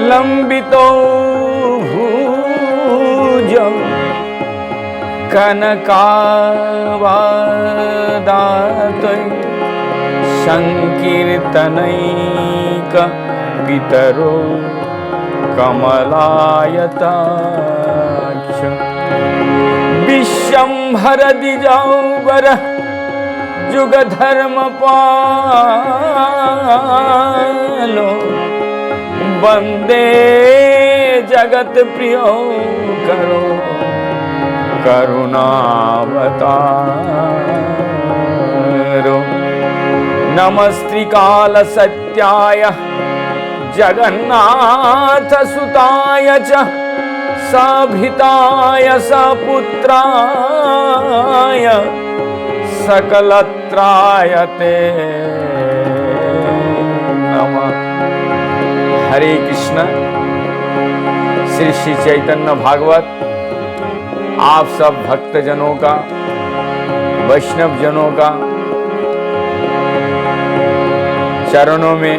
लंबितो भुजौ कनकावदातै संकीर्तनैक पितरो कमलायताक्ष विश्वंभर द्विजौवर जुग धर्मपालो वंदे जगत प्रियो करो करुणावतारो नमस्त्रिकाल सत्याय जगन्नाथ सुताय च सभिताय सपुत्राय सकलत्रायते नमः। हरे कृष्ण। श्री श्री चैतन्य भागवत आप सब भक्तजनों का, वैष्णव जनों का चरणों में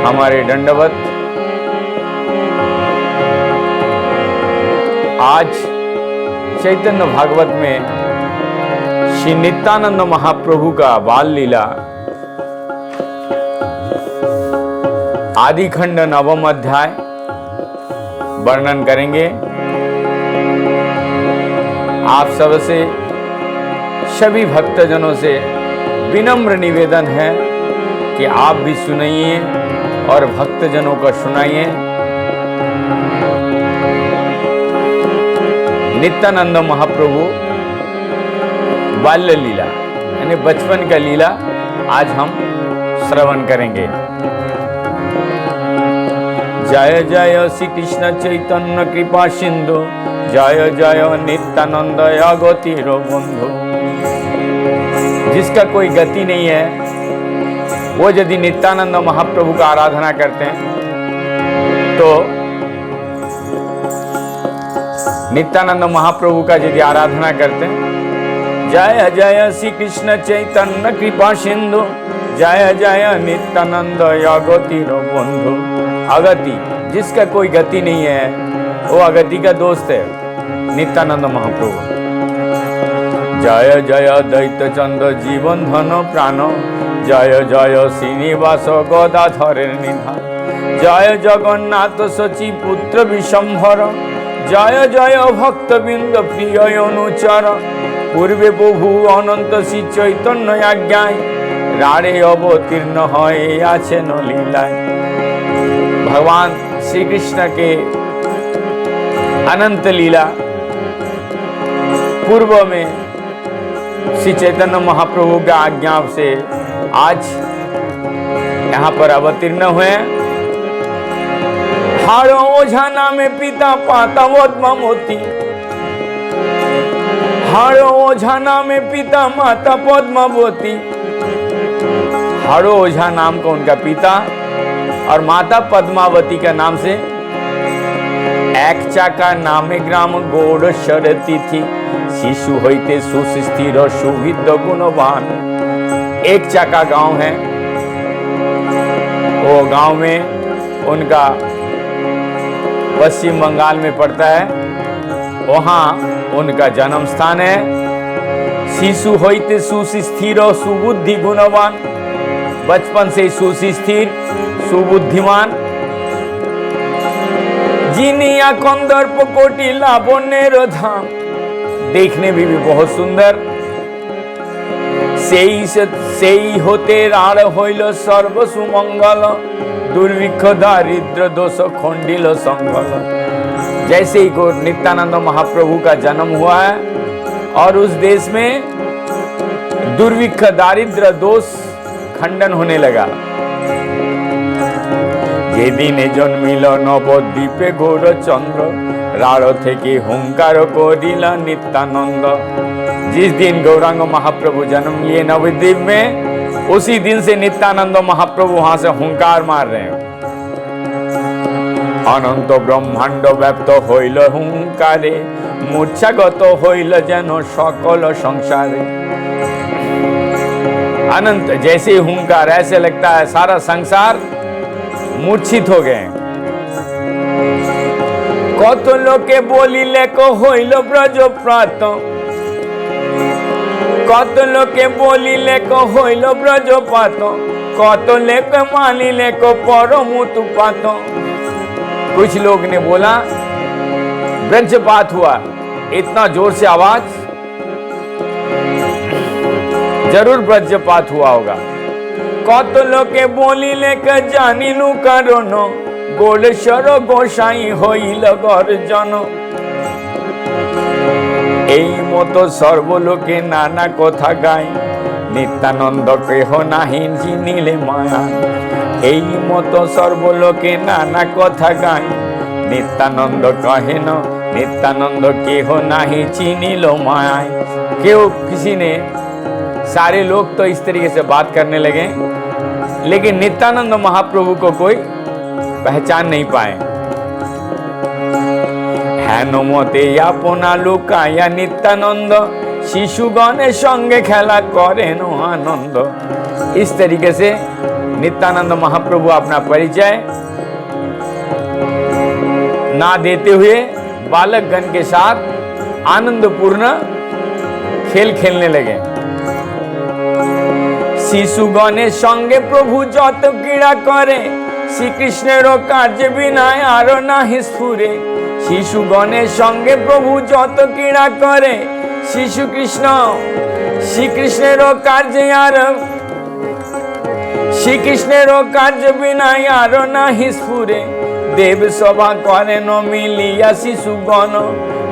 हमारे दंडवत। आज चैतन्य भागवत में श्री नित्यानंद महाप्रभु का बाल लीला आदि खंड नवम अध्याय वर्णन करेंगे। आप सबसे, सभी भक्तजनों से विनम्र निवेदन है कि आप भी सुनाइए और भक्तजनों को सुनाइए। नित्यानंद महाप्रभु बाल्य लीला यानी बचपन का लीला आज हम श्रवण करेंगे। जय जय श्री कृष्ण चैतन्य कृपा सिंधु जय जय नित्यानंद गतिर बंधु। जिसका कोई गति नहीं है वो यदि नित्यानंद महाप्रभु का आराधना करते हैं तो नित्यानंद महाप्रभु का यदि आराधना करते हैं, जय जय श्री कृष्ण चैतन्य कृपा सिंधु जय जय नित्यानंद गतिर बंधु। अगति, जिसका कोई गति नहीं है वो अगति का दोस्त है नित्यानंद महाप्रभु। जय जय दैत्य चंद जीवन धन प्राण जय जय श्रीनिवास गदाधरेर निधान जय जगन्नाथ सची पुत्र विशंभर जय जय भक्तबिंद प्रिय अनुचर पूर्वे प्रभु अनंत श्री चैतन्य आज्ञाय रारे अवतीर्ण हये आछेन लीलाय। भगवान श्री कृष्ण के अनंत लीला पूर्व में श्री चैतन्य महाप्रभु के आज्ञा से आज यहाँ पर अवतीर्ण हुए। हारो ओझा नामे पिता पाता पद्मा मोती हारो ओझा नामे पिता माता पद्मावती। हारो ओझा नाम का उनका पिता और माता पद्मावती का नाम से एक चाका नामे ग्राम गौड़ शरती थी शिशु होते सुस्थिर सुविध गुणवान। एक चाका गांव है, वो गांव में उनका पश्चिम बंगाल में पड़ता है, वहां उनका जन्म स्थान है। शिशु होते सुस्थिर सुबुद्धि गुणवान, बचपन से सुस्थिर सुबुद्धिमान। जिनिया कंदर्प कोटि लावण्येर धाम, देखने में भी बहुत सुंदर। सेई होते राड़ हईल सर्व सुमंगल दुर्भिक्ष दारिद्र दोष खंडिल संगल। जैसे ही को नित्यानंद महाप्रभु का जन्म हुआ है और उस देश में दुर्भिक्ष दारिद्र दोष खंडन होने लगा। जे दिने जन्मिल नवद्वीपे गौरचंद्र राड़ थेके हुंकार करिला नित्यानंद। जिस दिन गौरांग महाप्रभु जन्म लिए नवद्वीप में, उसी दिन से नित्यानंद महाप्रभु वहां से हुंकार मार रहे हैं। अनंत ब्रह्मांड व्याप्त हईल हुंकारे मूर्छागत हईल जेन सकल संसारे। अनंत जैसे हुंकार, ऐसे लगता है सारा संसार मूर्छित हो गए। कत लोके बोलिले को हইल ब्रजप्रात, कत लोके बोलिले को हইल ब्रजपात, कत लोके मानिले को परम उत्पात। कुछ लोग ने बोला ब्रजपात हुआ, इतना जोर से आवाज, जरूर ब्रजपात हुआ होगा। कत लोके बोलिले के जानिलु कारण, गोलेश्वर गोसाई हইল गर्जन। এই মতো সর্বলোকে নানা কথা গায়, নিত্যানন্দ কেহ নাহি চিনিলে মায়া। এই মতো সর্বলোকে নানা কথা গায়, नित्यानंद कहे न नित्यानंद केह नाही चिनिलो माय। क्यों किसी ने, सारे लोग तो इस तरीके से बात करने लगे, लेकिन नित्यानंद महाप्रभु को कोई पहचान नहीं पाए। हेनमते अपना लुकाया नित्यानंद, शिशुगणे संगे खेला करे नो आनंद। इस तरीके से नित्यानंद महाप्रभु अपना परिचय ना देते हुए बालकगण के साथ आनंदपूर्ण खेल खेलने लगे। शिशुगणे संगे प्रभु जत क्रीड़ा करे, श्री कृष्णेर कार्य बिना आर नाहि स्फुरे। शिशुगणे संगे प्रभु जत क्रीड़ा करे, शिशु कृष्ण श्री कृष्णेर कार्य आर, श्री कृष्णेर कार्य बिना आर नाहि स्फुरे। देव सभा करे न मिलिया शिशुगण,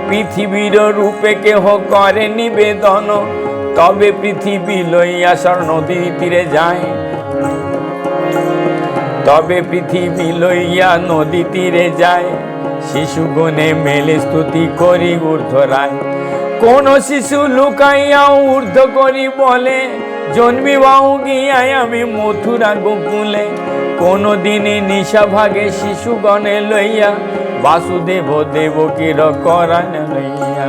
पृथिवीर रूपे केह करे निवेदन। तबे पृथ्वी लइया नदी तीरे जाए, तबे पृथ्वी लइया नदी तीरे जाए। शिशुगणे मेले स्तुति करी ऊर्ध्वराय, कोन शिशु लुकाइया ऊर्ध्व करी बोले, जन्मिबाऊ गिया आमी मथुरा गोकुले। कोनो दिने निशा भागे शिशुगणे लइया, वासुदेव देवकीर करान लइया।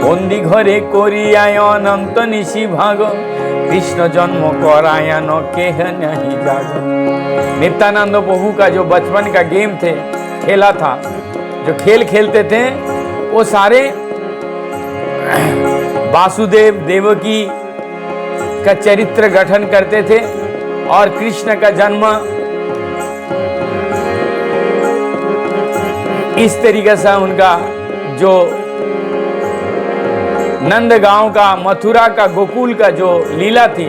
बंदी घरे करिया अनंत निशि भाग, कृष्ण जन्म कराया न केह नहीं जाग। नित्यानंद प्रभु का जो बचपन का गेम थे, खेला था, जो खेल खेलते थे, वो सारे वासुदेव देवकी का चरित्र गठन करते थे। और कृष्ण का जन्म इस तरीके से उनका जो नंदगांव का, मथुरा का, गोकुल का जो लीला थी,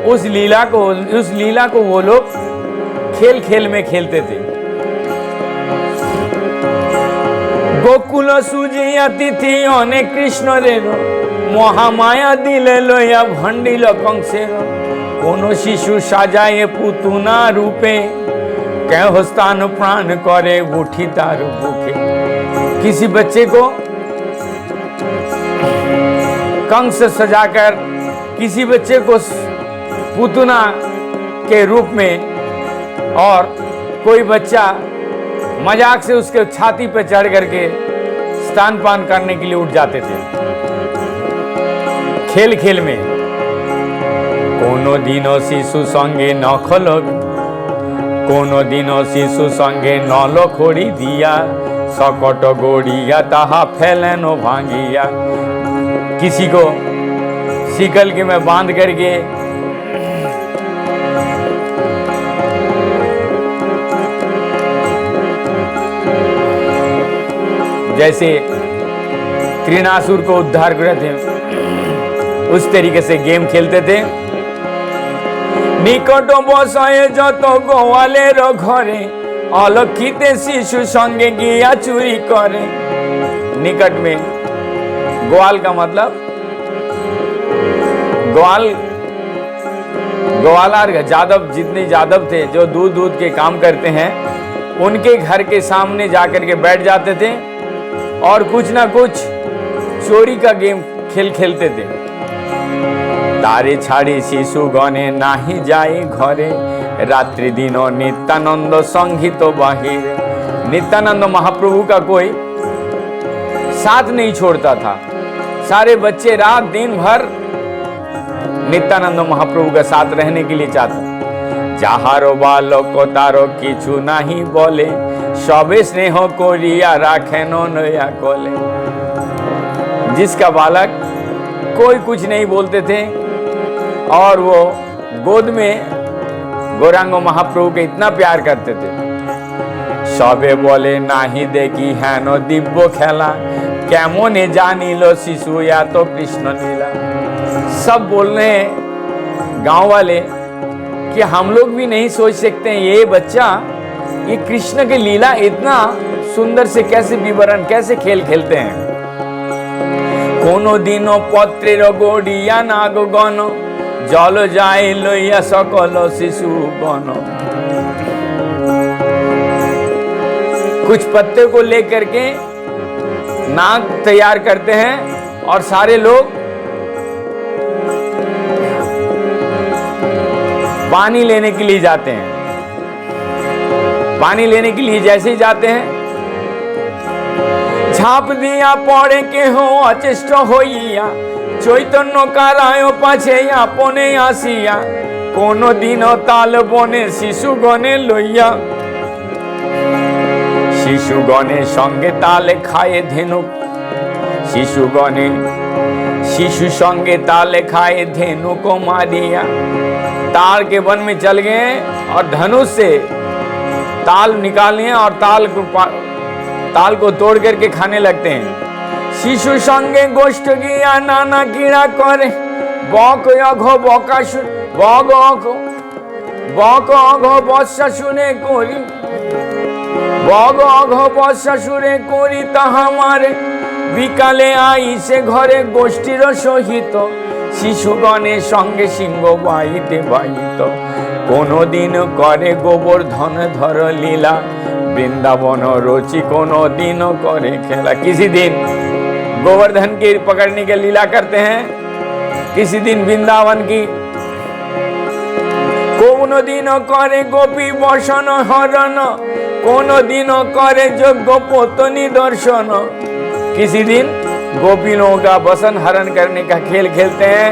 उस लीला को वो लोग खेल खेल में खेलते थे। गोकुल सुजिया तिथि अनेक कृष्ण रे, महामाया दिले लइया भंडिल कंसेर। कोनो शिशु साजाए पुतुना रूपे, कह स्थान प्राण करे उठी तार भूखे। किसी बच्चे को कंस सजाकर, किसी बच्चे को पुतना के रूप में, और कोई बच्चा मजाक से उसके छाती पर चढ़ करके स्तनपान करने के लिए उठ जाते थे खेल खेल में। कोनो दिनो शिशु संगे न खलो, कोनो दिनो शिशु संगे नलो खोड़ी दिया, सकट गोड़िया ताहा फैलेनो भांगिया। किसी को शिकल के में बांध करके जैसे त्रिनासुर को उद्धार करे थे, उस तरीके से गेम खेलते थे। निकट बसाए जत गोवालेर घरे, अलक्षिते शिशु संगे गिया चुरी करे। निकट में, ग्वाल का मतलब ग्वालार जादव, जितने जादव थे जो दूध के काम करते हैं, उनके घर के सामने जाकर के बैठ जाते थे और कुछ ना कुछ चोरी का गेम खेलते थे। तारे छाड़ी शिशु गणे नाही जाए घरे, रात्रि दिनो नित्यानंद संगीत बाहिर। नित्यानंद महाप्रभु का कोई साथ नहीं छोड़ता था। सारे बच्चे रात दिन भर नित्यानंद महाप्रभु का साथ रहने के लिए चाहते। যাহারো বালক তারো কিছু নাহি বলে, सबे स्नेह कोरिया राखेन नया कोले। जिसका बालक कोई कुछ नहीं बोलते थे और वो गोद में गौरांग महाप्रभु के इतना प्यार करते थे। सबे बोले नाही देखी हेन दिव्य खेला, केमने जानिलो शिशु या तो कृष्ण लीला। सब बोल रहे हैं गांव वाले कि हम लोग भी नहीं सोच सकते ये बच्चा ये कृष्ण की लीला इतना सुंदर से कैसे विवरण कैसे खेल खेलते हैं। कोनो दिनो पत्रेर गड़िया नाग गण, जल जाए लइया सकल शिशु गण। कुछ पत्ते को लेकर के नाग तैयार करते हैं और सारे लोग पानी लेने के लिए जाते हैं। पानी लेने के लिए जैसे ही जाते हैं, झाप दिया पड़े के हो अचेष्ट होइया, चैतन्य काराय पाछे आपने आसिया, कोनो दिन ताल बने शिशु गणे लइया। शिशु गणे संगे ताल खाए धेनु, शिशु गणे शिशु संगे ताल खाए धेनु को मारिया। ताल के वन में चल गए और धनुष से ताल निकालिए और ताल को तोड़ करके खाने लगते हैं। शिशु संगे गोष्ठ गया नाना कीड़ा करे, बक अघ बकासुर बग अघ बक अघ बत्सासुरे करी, बग अघ बत्सासुरे करी ताहा मारे। बिकाले आई से घरे गोष्ठीर सहित, शिशुगणे संगे सिंह बाहिते बाहित। कोनो दिन करे गोवर्धन धर लीला, वृंदावन रोचि कोनो दिन करे खेला। किसी दिन गोवर्धन की पकड़ने की लीला करते हैं, किसी दिन वृंदावन की। कोनो दिन करे गोपी वसन हरण, कोनो दिन करे यज्ञ पोतनी दर्शन। किसी दिन गोपी लोगों का वसन हरण करने का खेल खेलते हैं,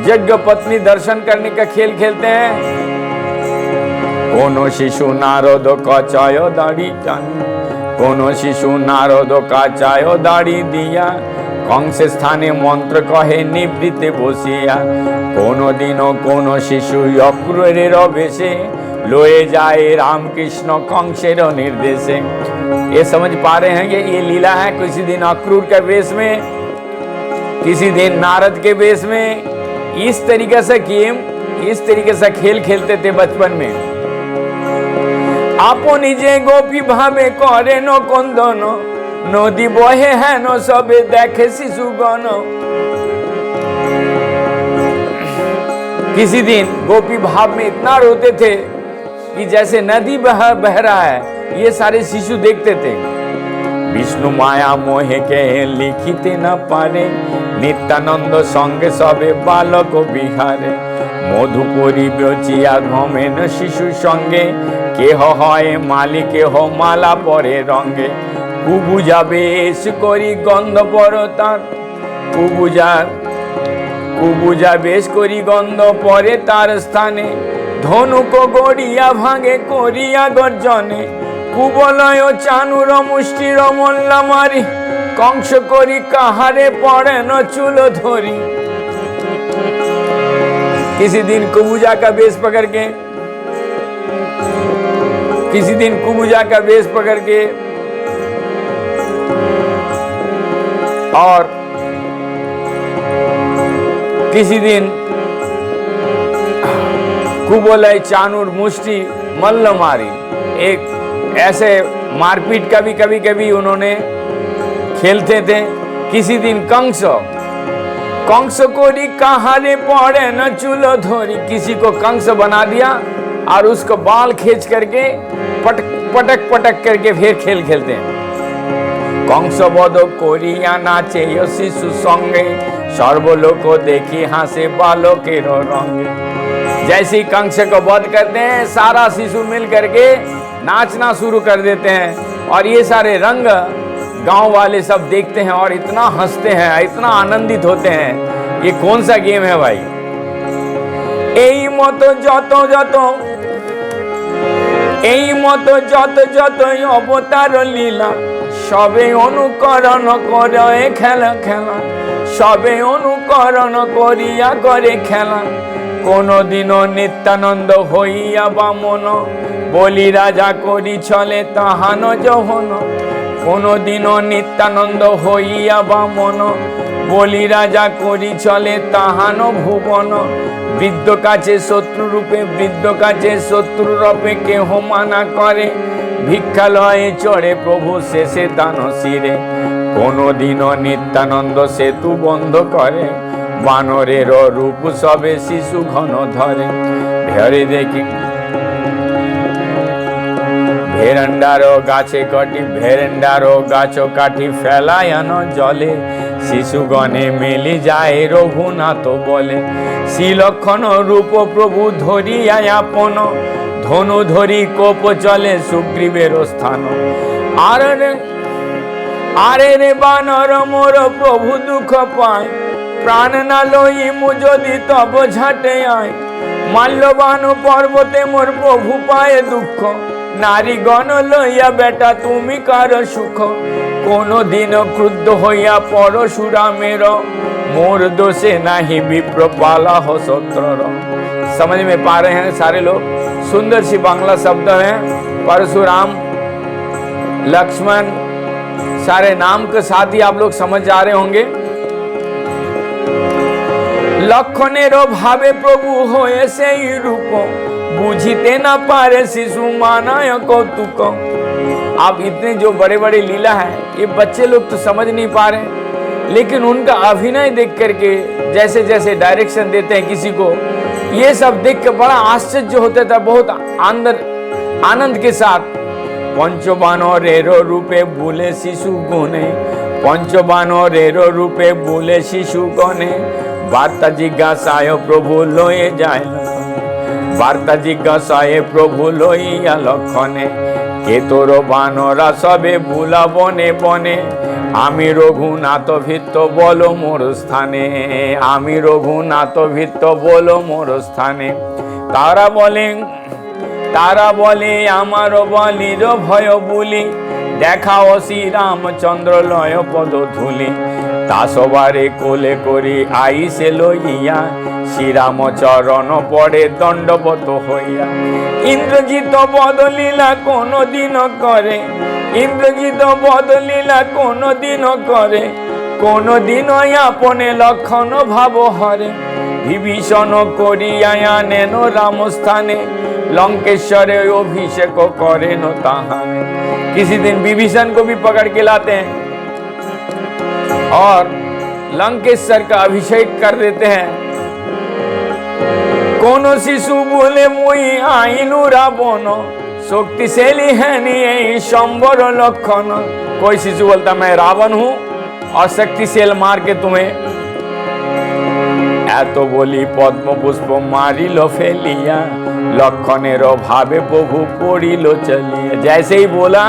यज्ञ पत्नी दर्शन करने का खेल खेलते हैं। कोनो शिशु नारद कचाय दाढ़ी जान, कोनो शिशु नारद कचाय दाढ़ी दिया। कंस स्थाने मंत्र कहे निवृत्ते बसिया, कोनो दिनो कोनो शिशु अक्रूरेर बेशे, लोए जाए रामकृष्ण कंसेर निर्देशे। ये समझ पा रहे हैं कि ये लीला है। किसी दिन अक्रूर के वेश में, किसी दिन नारद के वेश में। इस तरीके से गेम, इस तरीके से खेल खेलते थे बचपन में। आपो निजे गोपी भावे करे न कंदन, नदी बहे है न सबे देखे शिशुगण। किसी दिन गोपी भाव में इतना रोते थे कि जैसे नदी बह रहा है, ये सारे शिशु देखते थे। विष्णु माया मोहे के लिखिते न पारे, नित्यानंद संगे सबे बालक बिहारे। मधुपुरी बेचिया घमेन शिशु संगे, केह हय माली केह माला परे रंगे। कुबुजा बेश करी गंध परतार, कुबुजा बेश करी गंध परे तार स्थाने। धनुक गड़िया भांगे करिया गर्जने, कुबलय चानुर मुष्टिर मल्ला मारी। कंस करी काहारे पड़े न चूल धरी। किसी दिन कुबुजा का वेश पकड़ के, किसी दिन कुबुजा का वेश पकड़ के और किसी दिन कुबलय चानुर मुष्टि मल्ल मारी। एक ऐसे मारपीट का भी कभी उन्होंने खेलते थे। किसी दिन कंस कोरी कहारे पड़े न चूलो धोरी। किसी को कंस बना दिया और उसको बाल खींच करके पटक करके फिर खेल खेलते हैं। कंस बध कोरिया नाचे शिशु संगे, सर्वलोक देखी हासे बालकेर रंगे। जैसे ही कंस को वध करते हैं, सारा शिशु मिल करके नाचना शुरू कर देते हैं और ये सारे रंग गांव वाले सब देखते हैं और इतना हंसते हैं, इतना आनंदित होते हैं। ये कौन सा गेम है भाई? এই মতো যত যত এই মতো যত যতই অবতার লীলা সবে অনুকরণ করে খেলা খেলা, সবে অনুকরণ করিয়া করে খেলা। কোনদিনও নিত্যানন্দ হইয়া বামন, বলি রাজা করি চলে তাহান যহন। কোনদিনও নিত্যানন্দ হইয়া বামন, বলি রাজা করি চলে তাহান ভুবন। বৃদ্ধ কাছে শত্রু রূপে, বৃদ্ধ কাছে শত্রু রূপে কেহ মানা করে, ভিক্ষালয়ে চড়ে প্রভু শেষে দান শিরে। কোনদিনও নিত্যানন্দ সেতু বন্ধ করে, বানরের রূপ সবে শিশু ঘন ধরে। ভেরে দেখি ভেরেন্ডারও গাছে কাটি, ভেরেন্ডারও গাছ কাটি ফেলায়ান জলে। শিশুগণে মেলি যায় রঘুনাথ বলে, শ্রীলক্ষণ রূপ প্রভু ধরিয়া আপন, ধনু ধরি কোপ চলে সুগ্রীবের স্থান। আরে রে বানর মোর প্রভু দুঃখ পায়, প্রাণ না লইমু যদি তব ঝাটে আয়। মাল্যবান পর্বতে মোর প্রভু পায় দুঃখ, নারীগণ লইয়া বেটা তুমি কার সুখ। কোনদিন ক্রুদ্ধ হইয়া পরশুরামের, मोर दोषे नाही विप्र पाला हो सत्रर। समझ में पा रहे हैं सारे लोग? सुंदर सी बांग्ला शब्द है। परशुराम, लक्ष्मण, सारे नाम के साथ ही आप लोग समझ जा रहे होंगे। लक्षणेर भावे प्रभु होए सेई रूप, बुझिते ना पारे शिशु मानाय कौतुक। आप इतने जो बड़े बड़े लीला है ये बच्चे लोग तो समझ नहीं पा रहे, लेकिन उनका अभिनय देख करके जैसे जैसे डायरेक्शन देते हैं किसी को, ये सब देख के बड़ा आश्चर्य होता था, बहुत आनंद के साथ। पंचबानरेरो रूपे बोले शिशु गणे, पंचबानरेरो रूपे बोले शिशु गणे। वार्ता जिज्ञासाय प्रभु लये जाय, वार्ता जिज्ञासाय प्रभु लइया लक्षणे। के तोर बानरा सबे बुला बने बने, आमी रघुनाथ भित्त बोलो मोर स्थाने, आमी रघुनाथ भित्त बोलो मोर स्थाने। तारा बोले आमार बलिर भय बुली, देखाओ श्री रामचंद्र लय पद धूलि। ता सबारे कोले करी आई से लइया, श्री राम चरण पड़े दंडवत हइया। इंद्रजित बदलीला कोनो दिन करे, इंद्रजित बदलीला कोनो दिन करे, कोनो दिन अपने लक्षण भाव हरे। विभीषण करिया नेन राम स्थाने, लंकेश्वरे अभिषेक करे न ताहाने। किसी दिन विभीषण को भी पकड़ के लाते हैं और लंकेश्वर का अभिषेक कर देते हैं। कोनो शिशु बोले मुई आइलु रावण, शक्तिशाली है नहीं शंबर लक्षण। कोई शिशु बोलता मैं रावण हूं और शक्तिशाली मार के तुम्हें। एतो बोली पद्म पुष्प मारिल फेलिया, लक्षणेर भावे प्रभु पड़िल चलिया। जैसे ही बोला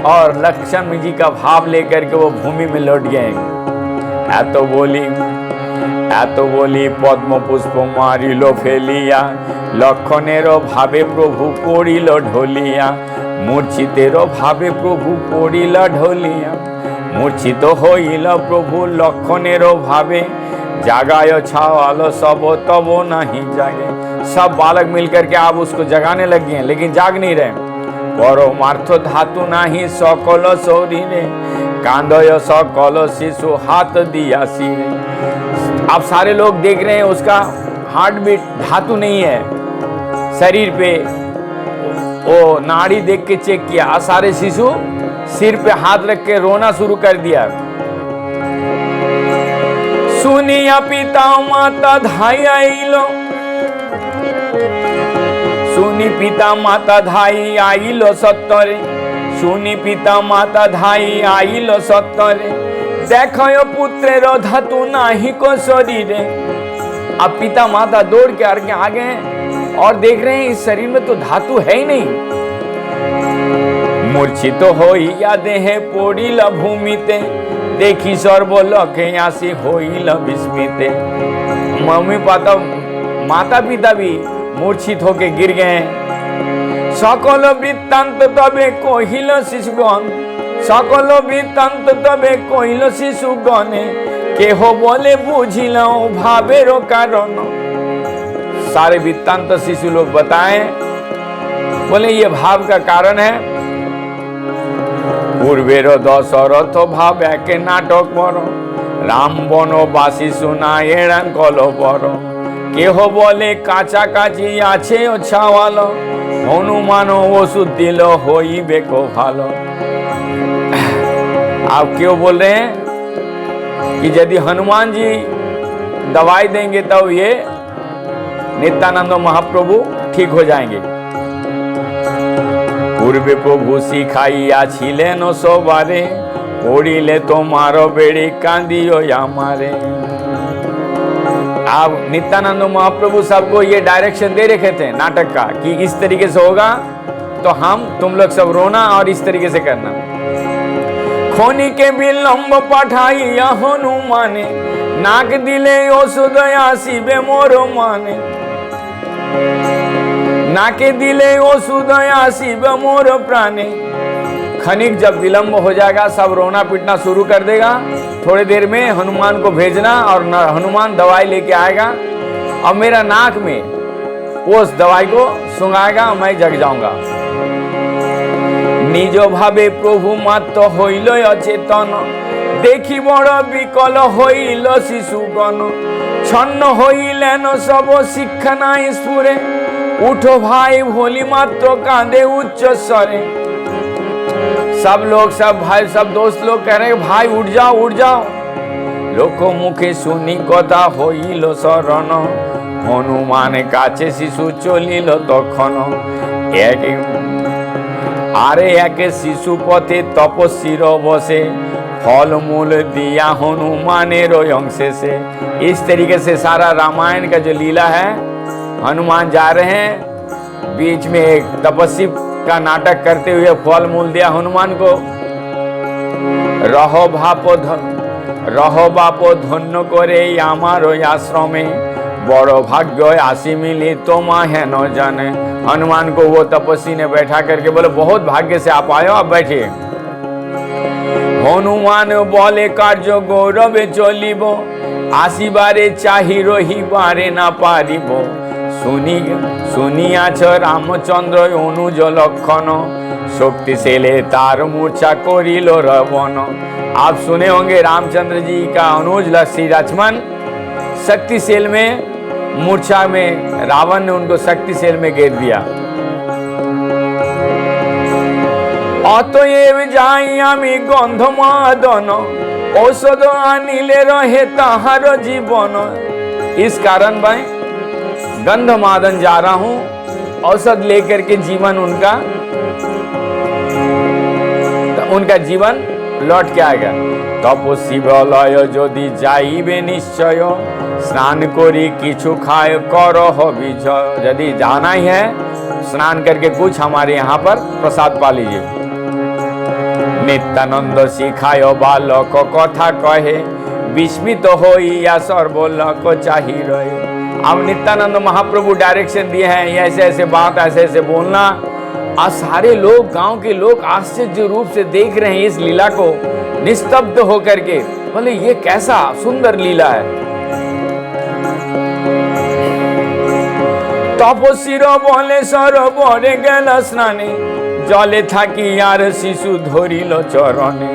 और लक्ष्मण जी का भाव लेकर के वो भूमि में लौट गए। एतो बोली पद्म पुष्प मारिल फेलिया, लक्षणेर भावे प्रभु पड़िल ढलिया। मूर्छितेर भावे प्रभु पड़िल ढलिया, मूर्छित हइल प्रभु लक्षणेर भावे। जागाय छावाल सब तब नहीं जागे। सब बालक मिलकर के आप उसको जगाने लगे हैं, लेकिन जाग नहीं रहे। परमार्थ धातु नहीं सकल शरीरे, कांदय सकल शिशु हाथ दिया सिरे। आप सारे लोग देख रहे हैं उसका हार्ट बीट धातु नहीं है शरीर पे। वो नाड़ी देख के चेक किया, सारे शिशु सिर पे हाथ रख के रोना शुरू कर दिया। सुनिया पिता माता धाई आइलो, सुनी पिता माता धाई आइलो सत्तरे, सुनी पिता माता धाई आइलो सत्तरे। देखो पुत्रेर धातु नाही को शरीरे। अब पिता माता दौड़ के आगे हैं और देख रहे हैं इस शरीर में तो धातु है ही नहीं। मूर्छित होइया देहे पड़िल भूमिते, देखी सर्वलोके आसी होइल विस्मिते। मम्मी पापा माता पिता भी मूर्छित होके गिर गए। সকল বৃত্তান্ত তবে কহিল শিশুগণ, সকল বৃত্তান্ত তবে কহিল শিশুগণে, কেহ बोले बुझिलो भावेरो कारण। सारे वृत्तांत शिशु लोग बताएं, बोले ये भाव का कारण है। पूर्वेर दशरथ भाव एक नाटक पर, राम बनबासी सुनाए कलपर, केह बोले काचा काची आछे छावाल, हनुमान ओषुध दिल होइबे को भालो। आप क्यों बोल रहे हैं कि यदि हनुमान जी दवाई देंगे तब ये नित्यानंद महाप्रभु ठीक हो जाएंगे। पूर्वे प्रभु सिखाइया छिलेन सोबारे, पड़िले तोमारो बेड़ी कांदियो यामारे। आप नित्यानंद महाप्रभु सबको ये डायरेक्शन दे रखे थे नाटक का कि इस तरीके से होगा तो तुम लोग सब रोना और इस तरीके से करना। खोनी के विलंब पठाइया हनुमाने, नाक दिले ओषुध आसिबे मोर माने, नाके दिले ओषुध आसिबे मोर प्राणे। खनिक जब विलंब हो जाएगा सब रोना पीटना शुरू कर देगा, थोड़ी देर में हनुमान को भेजना और हनुमान दवाई लेके आएगा और मेरा नाक में उस दवाई को सुंघाएगा, मैं जग जाऊंगा। निज भावे प्रभु मात्र हईल अचेतन, देखी बड़ विकल हईल शिशुगण, छन्न हईलेन सब शिक्षा नाई स्फुरे, उठो भाई भोली मात्र कांदे उच्च स्वरे। सब लोग सब भाई सब दोस्त लोग कह रहे हैं भाई उठ जाओ उठ जाओ। लोक मुखे सुनी कथा हईल शरण, हनुमान काछे शिशु चलिल तखन। आरे एक शिशु पथे तपस्वीर बसे, फल मूल दिया हनुमानेर अंशे से। इस तरीके से सारा रामायण का जो लीला है, हनुमान जा रहे हैं बीच में एक तपस्वी का नाटक करते हुए फल मूल दिया हनुमान को। रहो बापो धन्य करे आमारो आश्रमे, बड़ भाग्य आसी मिली तोमा है न जाने। हनुमान को वो तपस्वी ने बैठा करके बोले बहुत भाग्य से आप आयो, आप बैठिए। हनुमान बोले कार्य गौरवे चलिब, आसिबारे चाहि रहिबारे ना पारिब। सुनियाछ रामचंद्र अनुज लक्षण, शक्तिशाली तार मूर्छा करिल रावण। आप सुने होंगे रामचंद्र जी का अनुज श्री लक्ष्मण शक्तिशाली में मूर्छा में रावण ने उनको शक्तिशाली में घेर दिया। अतएव जाई आमी गंधमादन, औषध आनिले रहे ताहार जीवन। इस कारण भाई गंधमादन जा रहा हूं, औषध लेकर के जीवन उनका जीवन लौट के आएगा। तपस्वी बलय यदि जाइबे निश्चय, स्नान करी किछु खाए करह विजय। यदि जाना ही है स्नान करके कुछ हमारे यहाँ पर प्रसाद पा लीजिए। नित्यानंद सिखाय बालक कथा कहे, विस्मित होइया सर्वलोक चाहि रहे। अब नित्यानंद महाप्रभु डायरेक्शन दिए हैं, ऐसे ऐसे बात ऐसे ऐसे बोलना। आज सारे लोग गांव के लोग आश्चर्य रूप से देख रहे हैं इस लीला को, निस्तब्ध होकर के। बोले ये कैसा सुंदर लीला है। तपस्वीर बोले सरोवरे गेल स्नाने, जले थाकी यार शिशु धरिल चरणे।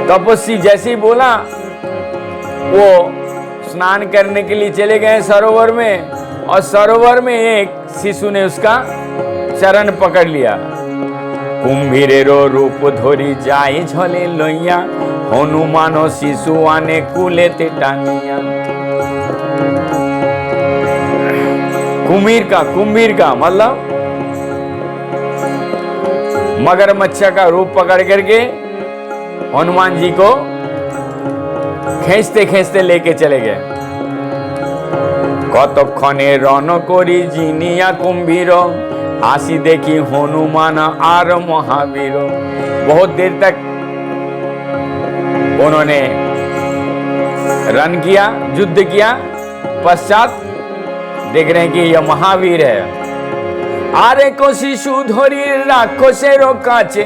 तपस्वी जैसे ही बोला वो स्नान करने के लिए चले गए सरोवर में, और सरोवर में एक शिशु ने उसका चरण पकड़ लिया। कुंभीरेरो रूप धरी जाई झले लइया, हनुमान शिशु आने कुलेते टांगिया। कुंभीर का मतलब मगरमच्छ का रूप पकड़ करके हनुमान जी को खींचते खींचते लेके चले गए। कतक्षणे रन करी जिनिया कुंभीर, आसी देखी हनुमान आर महावीर। बहुत देर तक उन्होंने रन किया, युद्ध किया, पश्चात देख रहे हैं कि यह महावीर है। আরে को শিশু ধরি রাক্ষসের কাছে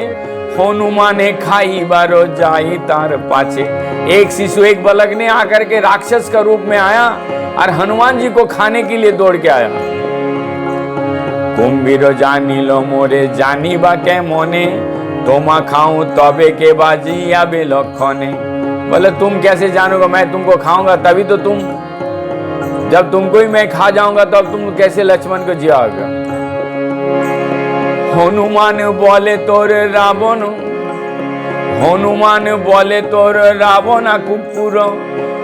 हनुमाने खाइबारो जाई तार पाछे। एक शिशु एक बालक ने आकर के राक्षस का रूप में आया और हनुमान जी को खाने के लिए दौड़ के आया। कुंभीर जानिलो मोरे जानिबा के मोने तोमा खाऊं तबे के बाजी आबे लखने। बोले तुम कैसे जानोगे, मैं तुमको खाऊंगा तभी तो तुम, जब तुमको ही मैं खा जाऊंगा तब तुम कैसे लक्ष्मण को जियाओगे। हनुमान बोले तोर रावण, हनुमान बोले तोर रावण कुकुर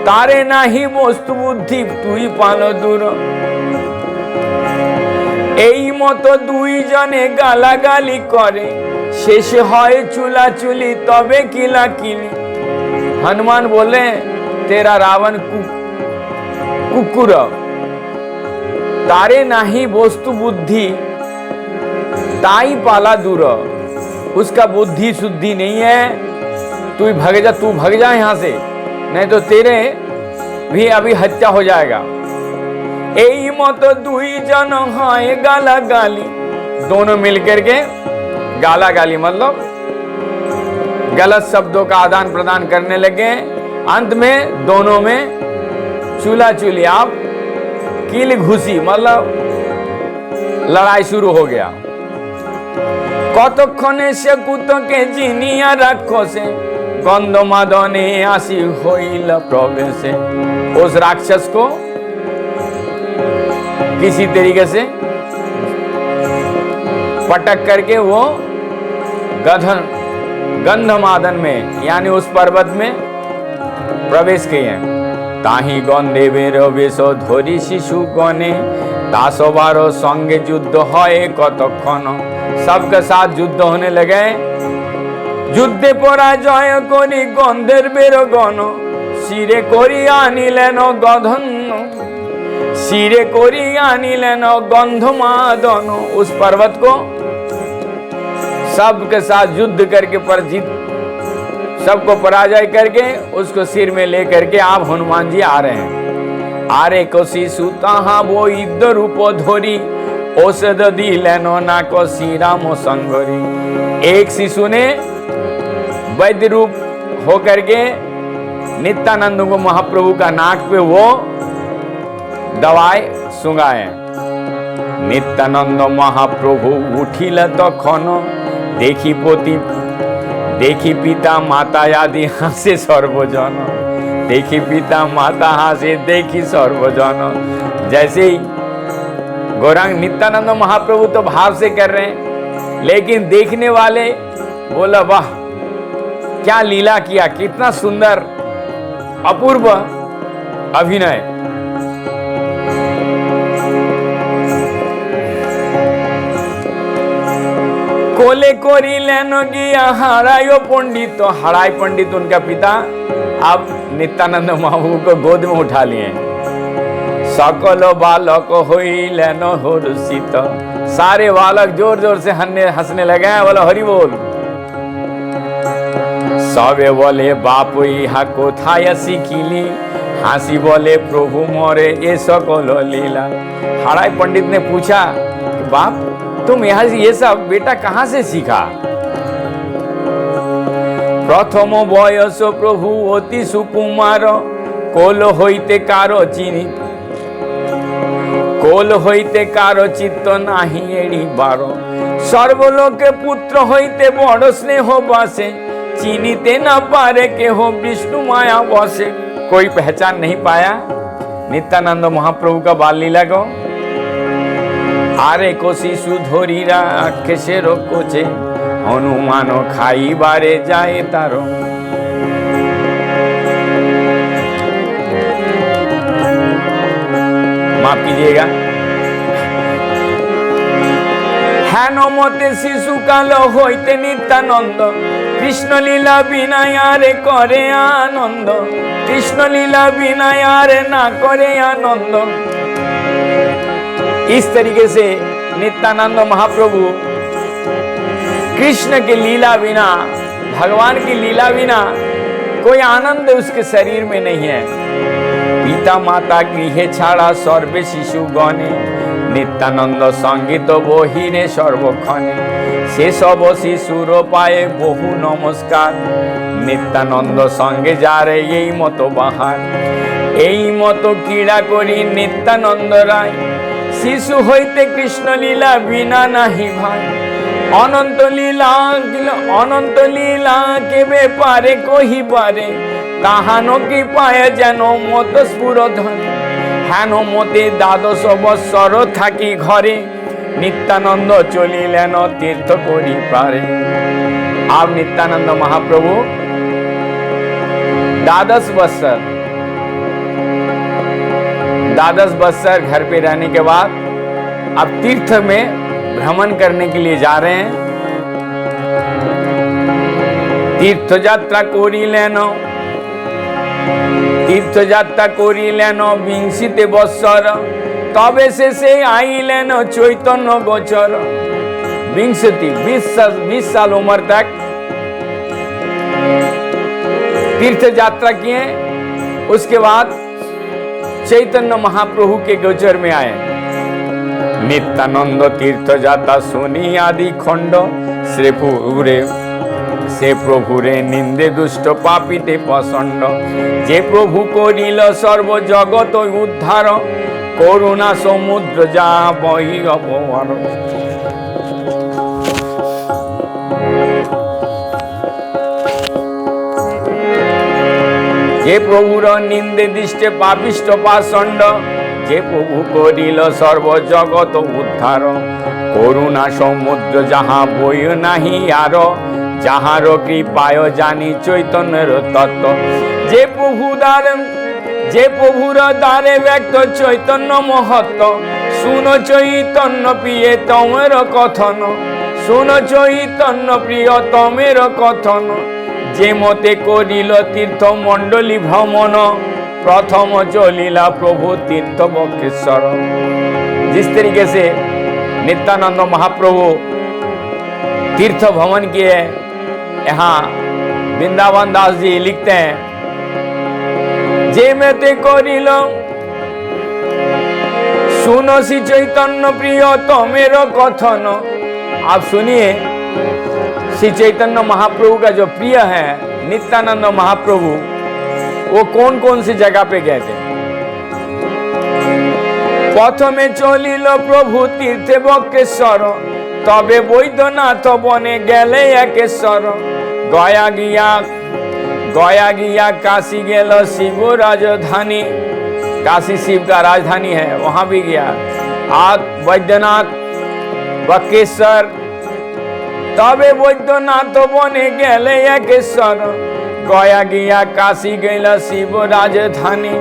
तारे नाही बस्तु बुद्धि तुई पालो दूर। এই মতো দুইজনে গালাগালি করে শেষ হয় চুলাচুলি তবে কিলাকিলি। हनुमान बोले तेरा रावण कुकुर तारे नाही वस्तु बुद्धि ताई पाला दूर। उसका बुद्धि शुद्धि नहीं है, तू भाग जा, तू भाग जा यहां से, नहीं तो तेरे भी अभी हत्या हो जाएगा। এই মতো দুইজন হয় গালাগালি, दोनों मिलकर के गालागाली मतलब गलत शब्दों का आदान प्रदान करने लगे। अंत में दोनों में चूल्हा चूली आप कील घुसी मतलब लड़ाई शुरू हो गया। কতক্ষণে সে কুতকে জিনিয়া রাক্ষসে গন্ধ মাদনে আসি হইল প্রবেশে। उस राक्षस को किसी तरीके से पटक करके वो गंधमादन में यानी उस पर्वत में प्रवेश किए। ताही गंधे बेरो बेशो धरी शिशु गणे तासबारो संगे युद्ध है कतक्षण। सबके साथ युद्ध होने लगे। युद्धे पराजय करी गंधेर बेरो गण शिरे करी आनिलेन गधन, शिरे करी आनिलेन गंधमादन। उस पर्वत को सबके साथ युद्ध करके परजित सबको पराजय करके उसको सिर में लेकर के आप हनुमान जी आ रहे हैं। आरे को शिशु ताहा वो इद रूप धरी औषध दिलेन ना को श्री राम संगरी। एक शिशु ने वैद्य रूप होकर के नित्यानंद को महाप्रभु का नाक पे वो दवाई सुंगाए। नित्यानंद महाप्रभु उठिल तखन देखी पोती देखी पिता माता आदि हासे सर्वजन, देखी पिता माता हासे देखी सर्वजन। जैसे ही गौरांग नित्यानंद महाप्रभु तो भाव से कर रहे हैं, लेकिन देखने वाले बोला वाह क्या लीला किया, कितना सुंदर अपूर्व अभिनय। कोले कोरी लेनो गया हरायो पंडित, तो हराय पंडित उनका पिता अब नित्यानंद महाप्रभु को गोद में उठा लिए। सकल बालक होइलेन हर्षित, सारे बालक जोर जोर से हंसने लगे। बोला हरि बोल। सबे बोले बाप इहा कोथाय शिखिली, हासी बोले प्रभु मोरे ये सकल लीला। हराय पंडित ने पूछा बाप तुम यहाँ से ये सब बेटा कहाँ से सीखा। प्रथम बयस प्रभु अति सुकुमार कोल होइते कारो चिनी, कोल होइते कारो चित्त नाही एड़ी बारो। सर्वलोके पुत्र होइते बड़ स्नेह बासे, चिनीते न पारे के हो विष्णु माया बसे। कोई पहचान नहीं पाया नित्यानंद महाप्रभु का बाल लीला को। आरे को शिशु धरी राक्षसेर कोचे हनुमान खाइबारे जाए तारो। माफ कीजिएगा। हेन मते शिशु काल होइते नित्यानंद, कृष्ण लीला बिना यारे करे आनंद, कृष्ण लीला बिना यारे ना करे आनंद। इस तरीके से नित्यानंद महाप्रभु कृष्ण की लीला बिना, भगवान की लीला बिना कोई आनंद उसके शरीर में नहीं है। पिता माता गृह छाड़ा सर्वे शिशु गणे নিত্যানন্দ সঙ্গীত বহিরে সর্বক্ষণে, সেসব শিশুর পায়ে বহু নমস্কার। নিত্যানন্দ সঙ্গে যারে এই মতো বাহার, এই মতো ক্রীড়া করি নিত্যানন্দ রায়। শিশু হইতে কৃষ্ণ লীলা বিনা নাহি ভাই, অনন্ত লীলা কেবে পারে কহিবারে, তাহানো কৃপায় যেন মত স্ফুরধন। হেন মতে 12 বৎসর থাকি ঘরে, नित्यानंद चलिलेन तीर्थ करी पारे। अब नित्यानंद महाप्रभु 12 बत्सर घर पे रहने के बाद अब तीर्थ में भ्रमण करने के लिए जा रहे हैं। तीर्थ यात्रा करिलेन 20 बत्सर, तबे से आइलेन चैतन्य गोचर। 20 साल उम्र तक तीर्थ यात्रा किए, उसके बाद चैतन्य महाप्रभु के गोचर में आए। नित्यानंद तीर्थ यात्रा सुनी आदि खंड, से प्रभुरे निंदे दुष्ट पापीते प्रचंड। जे प्रभु करिल सर्व जगत उद्धार, करुणा समुद्र जा बही अपहार। जे प्रभुर निंदे दिष्टे पापिष्ट पाषंड, जे प्रभु करिल सर्व जगत उद्धार, करुणा समुद्र जहाँ बही नाही आर, जहार कृपाय जानी चैतन्यर तत्व। जे प्रभुर द्वारे व्यक्त चैतन्य महत्व, सुन चैतन्य प्रिय तमेर कथन, सुन चैतन्य प्रिय तमेर कथन। जे मते करिल तीर्थ मंडली भ्रमण, प्रथम चलिला प्रभु तीर्थ बक्रेश्वर। जिस तरीके से नित्यानंद महाप्रभु तीर्थ भ्रमण किए, यहाँ वृंदावन दास जी लिखते हैं, जे मेते करिल सुनो सी चैतन्य प्रिय तमेर कथन। आप सुनिए, श्री चैतन्य महाप्रभु का जो प्रिय है नित्यानंद महाप्रभु, वो कौन कौन सी जगह पे गए थे। प्रथमे चलिल प्रभु तीर्थे बक्रेश्वर, तबे बैद्यनाथ बने गेले एकेश्वर। गया गिया काशी गेल शिव राजधानी, काशी शिव का राजधानी है, वहां भी गया। आज बैद्यनाथ बक्रेश्वर, तबे बैद्यनाथ बने गेले एकेश्वर। गया गिया काशी गेल शिव राजधानी,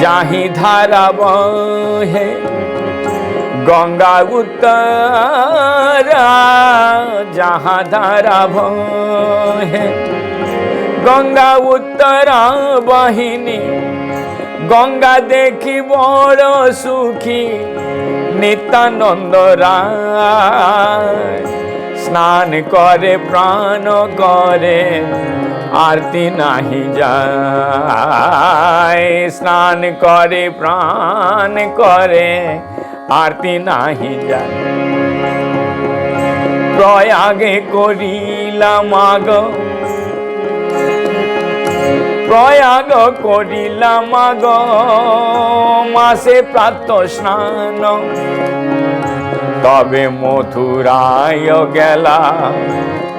जाही धारा बहे गंगा उत्तरा, जहाँ धारा बहे गंगा उत्तरा बहिनी। गंगा देखी बड़ सुखी नित्यानंद राय। स्नान करे प्राण करे आरती नहीं जाए, स्नान करे प्राण करे आरती नहीं जाए। प्रयागे करिला माग, प्रयाग करिला माग, मासे प्रातः स्नान। तबे मथुराय गेला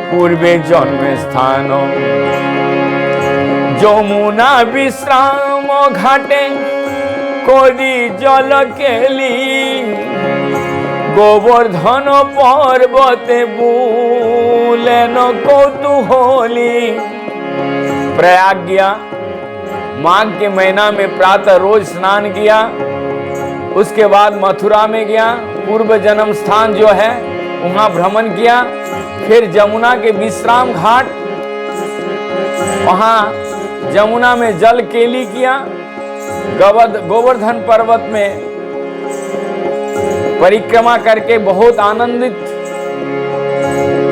पूर्वे जन्म स्थान। যমুনা বিশ্রাম ঘাটে করি জল কেলি, গোবর্ধন पर्वते बुलेन कौतूहली। प्रयाग गया, माघ के महीना में प्रातः रोज स्नान किया। उसके बाद मथुरा में गया, पूर्व जन्म स्थान जो है वहां भ्रमण किया। फिर जमुना के विश्राम घाट, वहां जमुना में जल केली किया। गोवर्धन पर्वत में परिक्रमा करके बहुत आनंदित।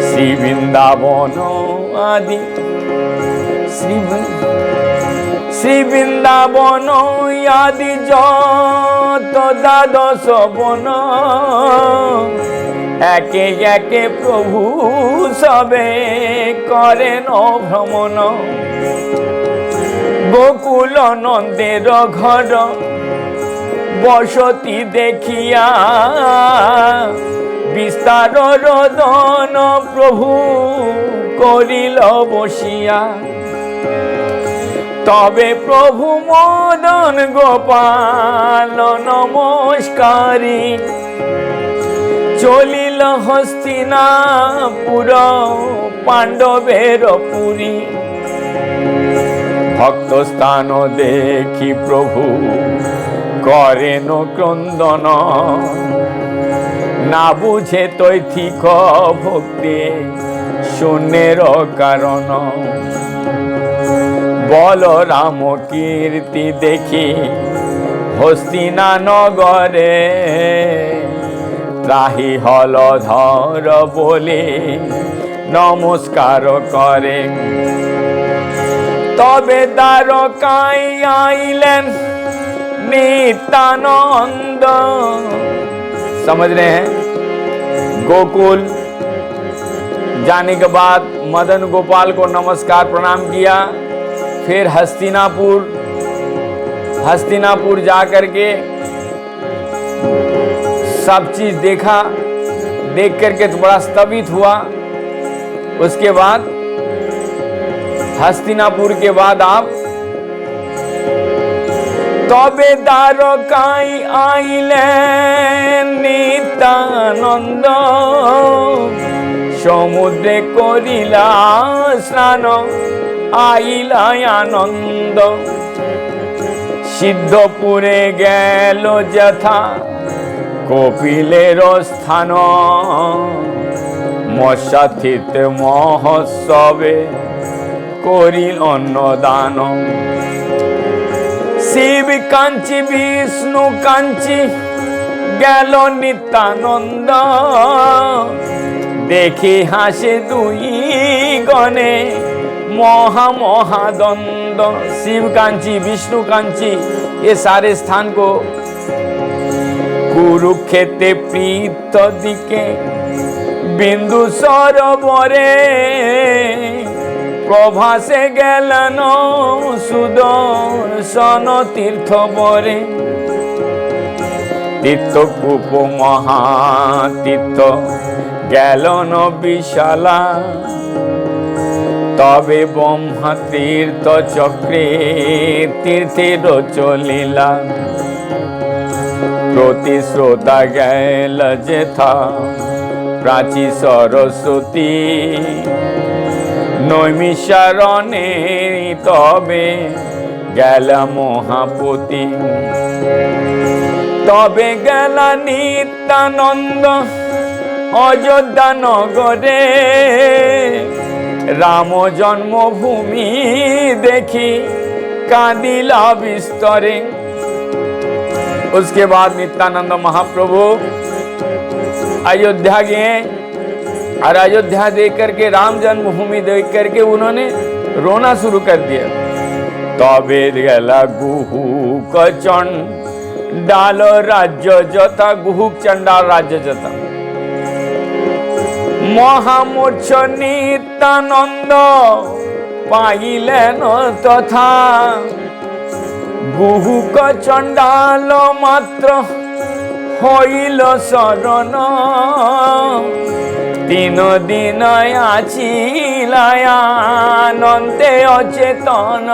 श्री वृंदावन आदि শ্রী বৃন্দাবন আদি যত দ্বাদশ বন, একে একে প্রভু সবে করেন ভ্রমণ। গোকুল নন্দের ঘর বসতি দেখিয়া, বিস্তার রোদন প্রভু করিল বসিয়া। তবে প্রভু মদন গোপাল নমস্কারী, চলিল হস্তিনাপুর পাণ্ডবের পুরী। ভক্ত স্থান দেখি প্রভু করেন ক্রন্দন, না বুঝে তৈথিক ভক্তি শূন্যের কারণ। বলরাম কীর্তি দেখি হস্তিনা নগরে, ত্রাহি হলধর বলে নমস্কার করে। তবে দ্বারকায় आइलन नित्यानंद। समझ रहे हैं? गोकुल जाने के बाद मदन गोपाल को नमस्कार प्रणाम किया। फिर हस्तिनापुर जाकर के सब चीज देखा, देख करके तो बड़ा स्तभित हुआ। उसके बाद हस्तिनापुर के बाद आप तबे द्वारकाय आइलेन नित्यानंद, समुद्रे करिला स्नान आइला आनंद। सिद्धपुरे गेल यथा कपिलेर स्थान, मत्स्यातीत महोत्सवे करिल अन्नदान। शिव कांची विष्णु कांची गेल नित्यानंद, देखी हासे दुई गणे महाद्वंद। शिव कांची विष्णु कांची ये सारे स्थान को कुरुक्षेत्र प्रीत दिके बिंदु सरोवरे, प्रभासे गेलन सुदर्शन तीर्थ बरे। तीर्थकूप महातीर्थ गेलन विशाला, तबे ब्रह्म तीर्थ चक्रे तीर्थेर चलिला। प्रतिश्रोता गेल जेथा प्राची सरस्वती, नैमिषारण्ये तबे गेल महापति। तबे गेल नित्यानंद अयोध्या नगरे, राम जन्मभूमि देखी कांदिला विस्तरे। उसके बाद नित्यानंद महाप्रभु अयोध्या गए और अयोध्या देख करके राम जन्मभूमि देख करके उन्होंने रोना शुरू कर दिया। तबे गेला गुहुक चंडाल राज्य जता, गुहुक चंडाल राज्य जता। महामूर्छ नित्यानंद पाइलेन तथा, गुहुक चंडाल मात्र हईल शरण। तीन दिन आछिला आनंदे अचेतन,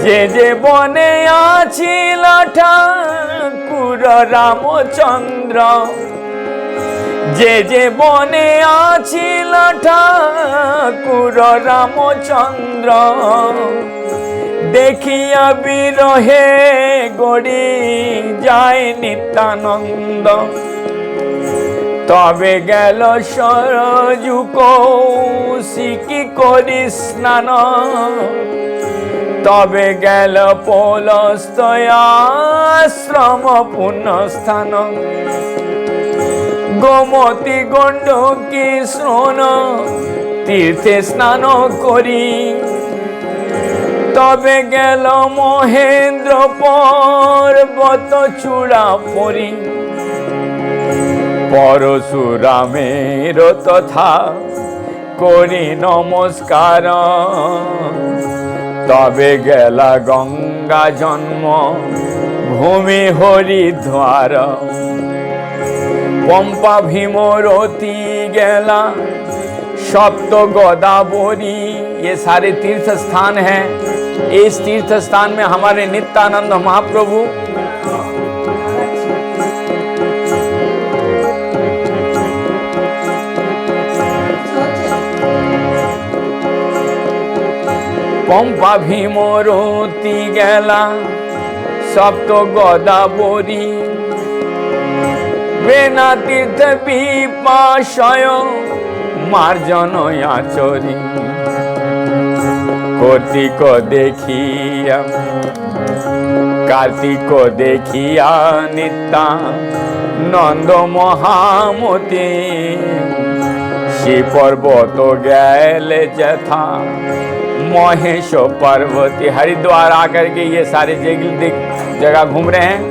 जे बने आछिला ठाकुर रामचंद्र। जे बने आछिला ठाकुर रामचंद्र, देखिया बिरहे गड़ी जाए नित्यानंद। तबे गेल सरजू कौशिकी करि स्नान, तबे गेल पौलस्तयाश्रम पुण्यस्थान। गोमती गंडकी स्नान तीर्थे स्नान करी, তবে গেল মহেন্দ্র পর্বত চূড়া পরি, পরশুরামের তথা করি নমস্কার। তবে গেলা গঙ্গা জন্ম ভূমি হরিদ্বার, पंपा भीमरती गेला सप्त गोदावरी। ये सारे तीर्थ स्थान हैं। इस तीर्थ स्थान में हमारे नित्यानंद महाप्रभु पंपा भीमरती गेला सप्त गोदावरी, बेना तीर्थ विपाशय मार्जन आचरी। कार्तिक देखिया कार्तिक देखिया नित्यानंद महामती, श्री पर्वत गैले जथा महेश पार्वती। हरिद्वार आकर के ये सारे जगह घूम रहे हैं।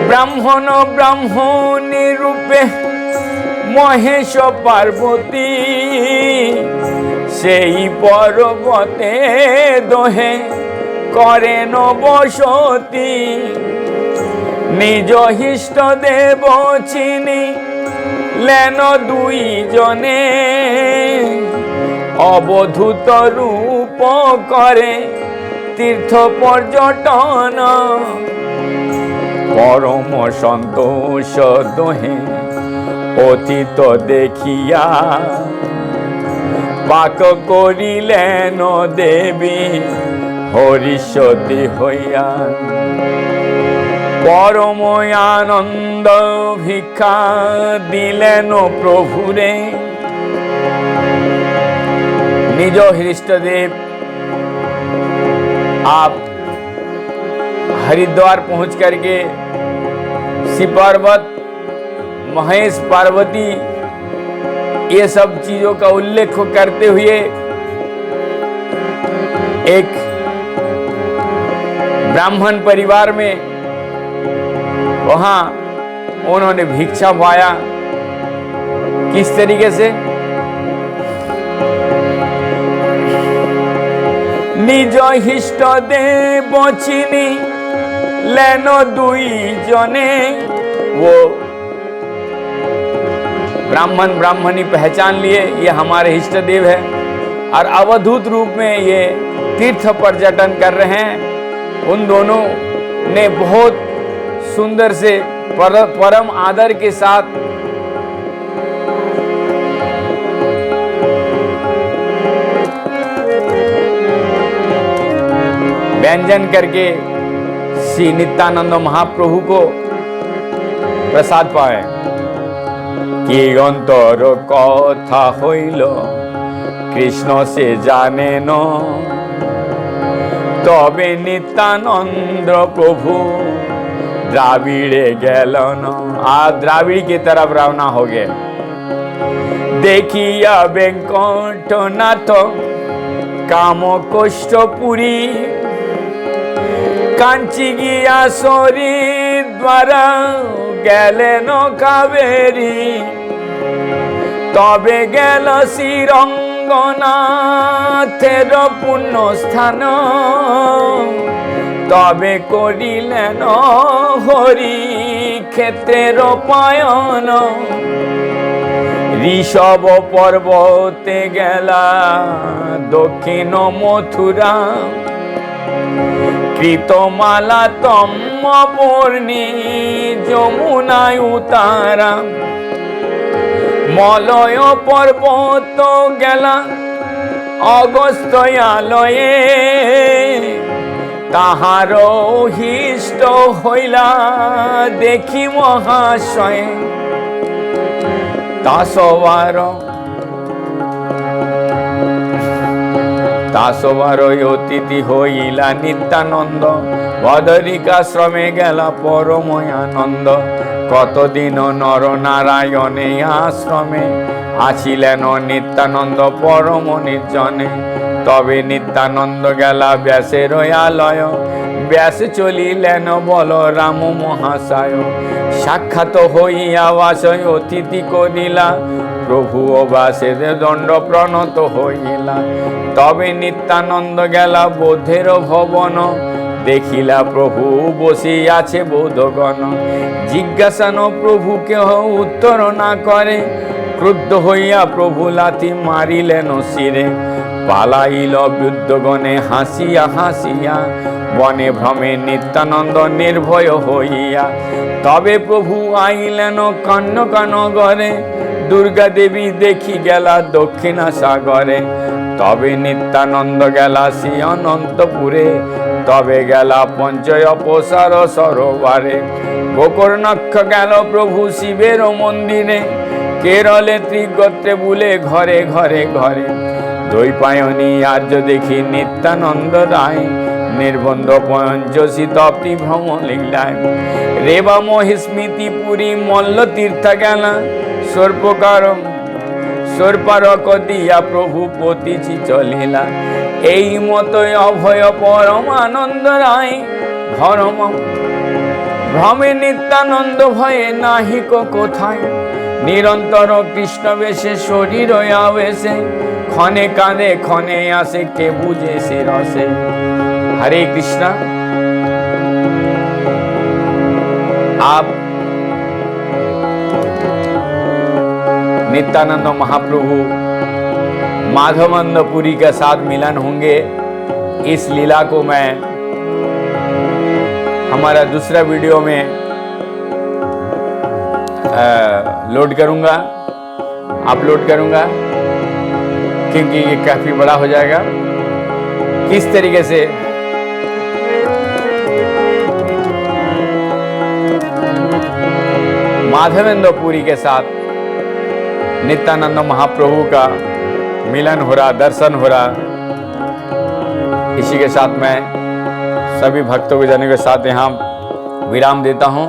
ब्राह्मण ब्राह्मणी रूपे महेश पार्वती, सेई पर्वते दोहे करेन बसती। निज इष्ट देव चिनी लेन दुई जने, अवधूत रूप करे तीर्थ पर्यटन। परम सन्तोष दोहे अतीत देखिया, पाक करिलेन देवी हरिषती हइया। परम आनंद भिक्षा दिलेन प्रभुरे, निज हृष्टदेव आप हरिद्वार पहुंच करके शिव पर्वत महेश पार्वती ये सब चीजों का उल्लेख करते हुए एक ब्राह्मण परिवार में वहां उन्होंने भिक्षा पाया। किस तरीके से? निज इष्ट देव चिनी लेन दुई जने। वो ब्राह्मण ब्राह्मणी पहचान लिए ये हमारे इष्ट देव है, और अवधूत रूप में ये तीर्थ पर्यटन कर रहे हैं। उन दोनों ने बहुत सुंदर से परम आदर के साथ व्यंजन करके श्री नित्यानंद महाप्रभु को प्रसाद पाए। कि अंतर कथा हईल कृष्ण से जाने न, तबे नित्यानंद प्रभु द्राविड़े गेलन। आज द्राविड़ की तरफ रवाना हो गए। देखिया वेंकटनाथ काम कष्टपुरी, कांची गिया सरी द्वारा गेलेन कावेरी। तबे गेल श्रीरंगनाथेर पुण्य स्थान, तबे करिलेन हरि क्षेत्रेर पायन। ऋषभ पर्वते गेला दक्षिण मथुरा, कृतमाला तम्मपूर्णी যমুনায় उतारा। मलय पर्वत गेला अगस्त्यालये, ताहार हिष्ट हইলা देखी महाशय। तासवार अतिथि हইলা नित्यानंद, बदरिकाश्रमे गेला परम आनंद। कतदिन नर नारायणे आश्रमे आछिलेन नित्यानंद परम निर्जने। তবে নিত্যানন্দ গেলা ব্যাসের আলয়, ব্যাস চলিলেন বল রাম মহাশয়। সাক্ষাৎ হইয়া বাসয় অতিথি করিলা, প্রভু ও বাসের দণ্ড প্রণত হইলা। তবে নিত্যানন্দ গেলা বোধের ভবন, দেখিলা প্রভু বসিয়াছে বৌদ্ধগণ। জিজ্ঞাসান প্রভু কেহ উত্তর না করে, ক্রুদ্ধ হইয়া প্রভু লাথি মারিলেন শিরে। পালাইল বৃদ্ধগণে হাসিয়া হাসিয়া, বনে ভ্রমে নিত্যানন্দ নির্ভয় হইয়া। তবে প্রভু আইলেন কন্যকানগরে, দুর্গা দেবী দেখি গেলা দক্ষিণা সাগরে। তবে নিত্যানন্দ গেলা শ্রী অনন্তপুরে, তবে গেলা পঞ্চয় অপসার সরোবরে। গোকর্ণাক্ষ গেল প্রভু শিবের মন্দিরে, কেরলে ত্রিগোত্রে বুলে ঘরে ঘরে ঘরে। দ্বৈপায়নী আর্য দেখি নিত্যানন্দ রায়, নির্বন্ধ পঞ্চশী তপ্তি ভ্রম লীলায়। রেবা মহিস্মৃতি পুরী মল্ল তীর্থ গেলা, সর্পারক দিয়া প্রভু পতিছি চলিলা। এই মতই অভয় পরমানন্দ রায়, ধর্ম ভ্রমে নিত্যানন্দ ভয়ে নাহিক কোথায়। নিরন্তর কৃষ্ণ বেশে শরীর আবেশে, ক্ষণে কাঁদে ক্ষণে আসে কে বুঝে সে রসে। हरे कृष्णा। आप नित्यानंद महाप्रभु माधवानंद पुरी के साथ मिलन होंगे, इस लीला को मैं हमारा दूसरा वीडियो में लोड करूंगा, अपलोड करूंगा, क्योंकि ये काफी बड़ा हो जाएगा। किस तरीके से माधवेंद्र पुरी के साथ नित्यानंद महाप्रभु का मिलन हो रहा, दर्शन हो रहा, इसी के साथ मैं सभी भक्तों के जाने के साथ यहाँ विराम देता हूँ।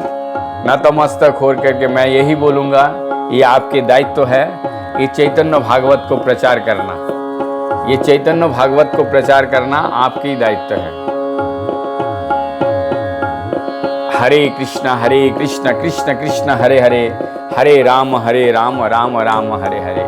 नतमस्तक हो करके मैं यही बोलूँगा, ये आपके दायित्व है, ये चैतन्य भागवत को प्रचार करना, ये चैतन्य भागवत को प्रचार करना आपकी दायित्व है। हरे कृष्णा कृष्ण कृष्ण हरे हरे, हरे राम राम राम हरे हरे।